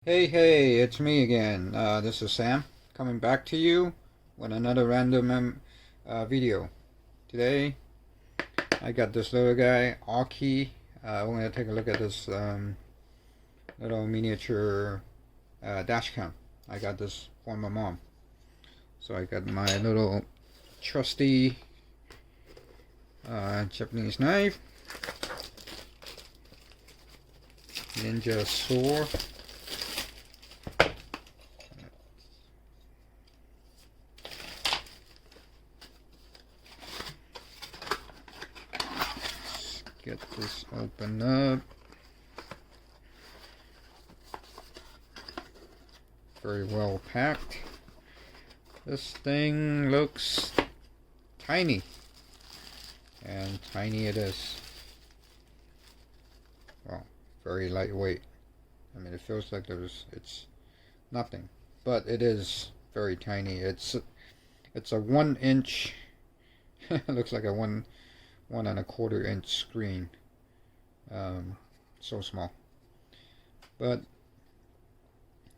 Hey, it's me again. This is Sam coming back to you with another random video. Today, I got this little guy, Aukey. We're going to take a look at this little miniature dash cam. I got this for my mom. So I got my little trusty Japanese knife, ninja sword. Get this open up. Very well packed. This thing looks tiny, and tiny it is. Well, very lightweight. I mean, it feels like it's nothing, but it is very tiny. It's a 1 inch. It looks like a 1.25 inch screen. So small. But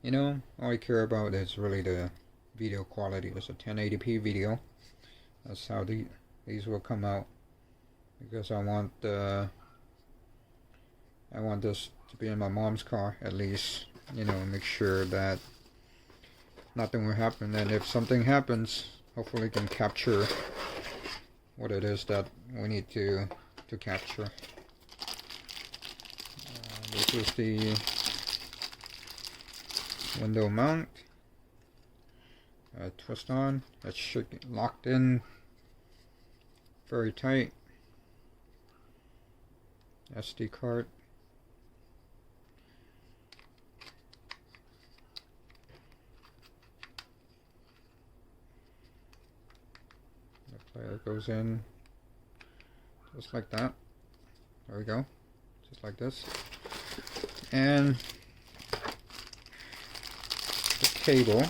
you know, all I care about is really the video quality. It's a 1080p video. That's how these will come out, because I want this to be in my mom's car at least. You know, make sure that nothing will happen, and if something happens, hopefully can capture what it is that we need to capture. This is the window mount. Twist on. That should get locked in very tight. SD card. The player goes in just like that. There we go. Just like this. And the cable.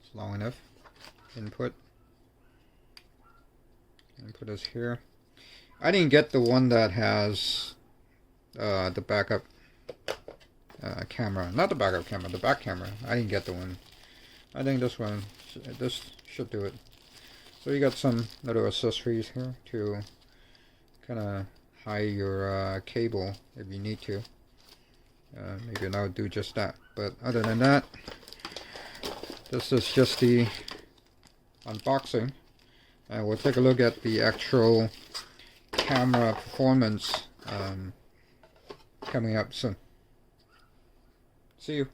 It's long enough. Input is here. I didn't get the one that has the backup camera. Not the backup camera, the back camera. I didn't get the one. I think this should do it. So you got some little accessories here to kind of hide your cable if you need to. Maybe I'll do just that. But other than that, this is just the unboxing. We'll take a look at the actual camera performance coming up soon. See you.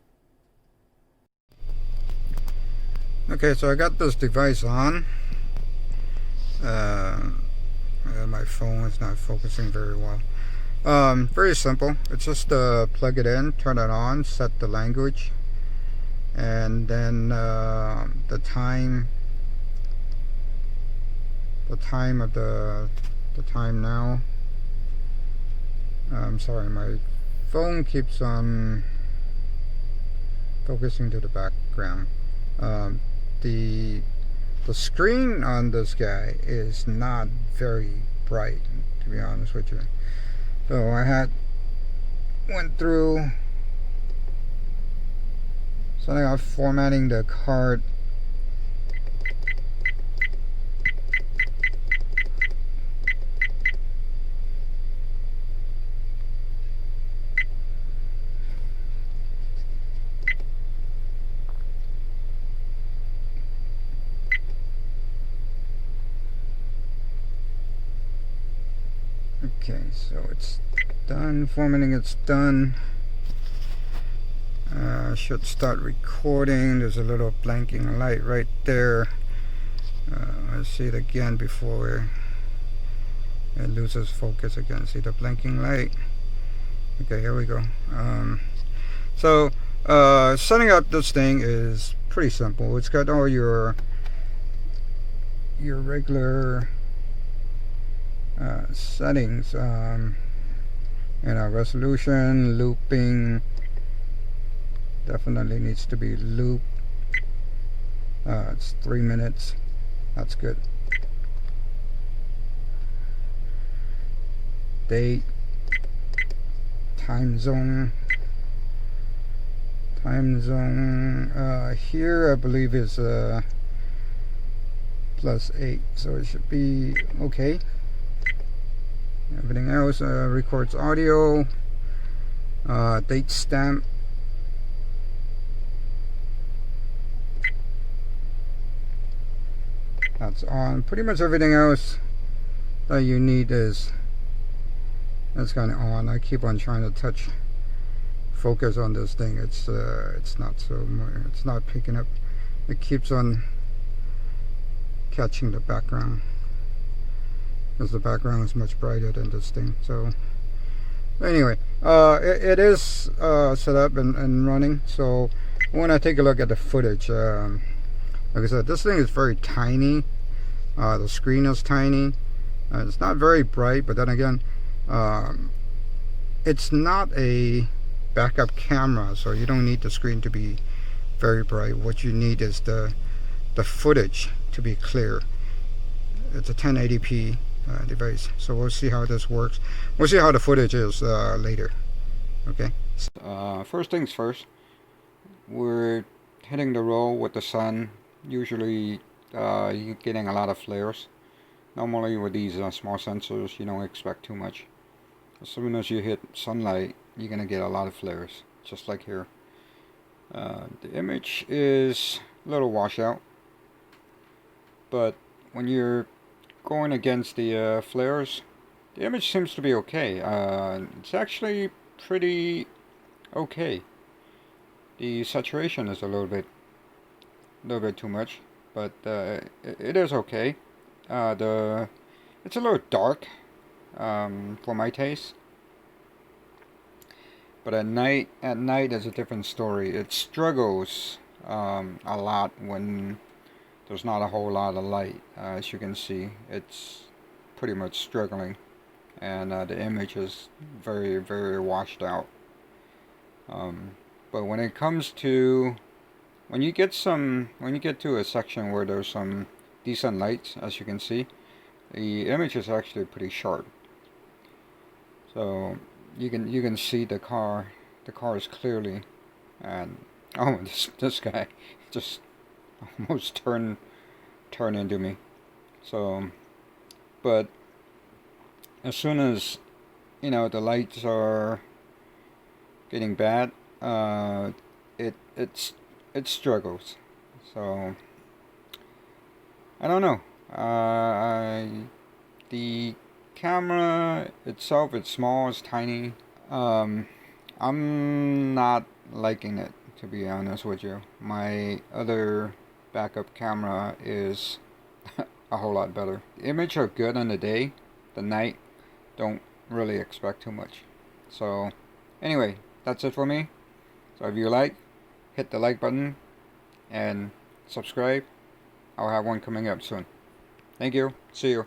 Okay, so I got this device on. My phone is not focusing very well. Very simple. It's just plug it in, turn it on, set the language, and then the time now. I'm sorry, my phone keeps on focusing to the background. The screen on this guy is not very bright, to be honest with you. So I went through something of formatting the card. Okay, so it's done. Formatting, it's done. Should start recording. There's a little blinking light right there. Let's see it again before it loses focus again. See the blinking light? Okay, here we go. So setting up this thing is pretty simple. It's got all your regular settings, resolution, looping. Definitely needs to be looped. It's 3 minutes. That's good. Date, time zone. Here I believe is +8, so it should be okay. Everything else records audio, date stamp. That's on. Pretty much everything else that you need that's kind of on. I keep on trying to touch focus on this thing. It's not picking up. It keeps on catching the background because the background is much brighter than this thing. So anyway, it is set up and running. So when I take a look at the footage, like I said, this thing is very tiny. The screen is tiny. It's not very bright, but then again, it's not a backup camera, so you don't need the screen to be very bright. What you need is the footage to be clear. It's a 1080p device, so we'll see how this works. We'll see how the footage is later. Okay. First things first, we're hitting the roll with the sun. Usually you're getting a lot of flares. Normally with these small sensors you don't expect too much. As soon as you hit sunlight you're gonna get a lot of flares, just like here. The image is a little washout, but when you're going against the flares, the image seems to be okay. It's actually pretty okay. The saturation is a little bit too much, but it is okay. It's a little dark for my taste. But at night is a different story. It struggles a lot when there's not a whole lot of light. As you can see, it's pretty much struggling, and the image is very, very washed out. But when it comes to when you get to a section where there's some decent lights, as you can see, the image is actually pretty sharp. So you can see the cars clearly, and oh, this guy just almost turned into me. So, but as soon as the lights are getting bad, it struggles. So I don't know. The camera itself, it's small, it's tiny. I'm not liking it, to be honest with you. My other backup camera is a whole lot better. The image are good on the day. The night, don't really expect too much. So anyway, that's it for me. So if you like, hit the like button and subscribe. I'll have one coming up soon. Thank you. See you.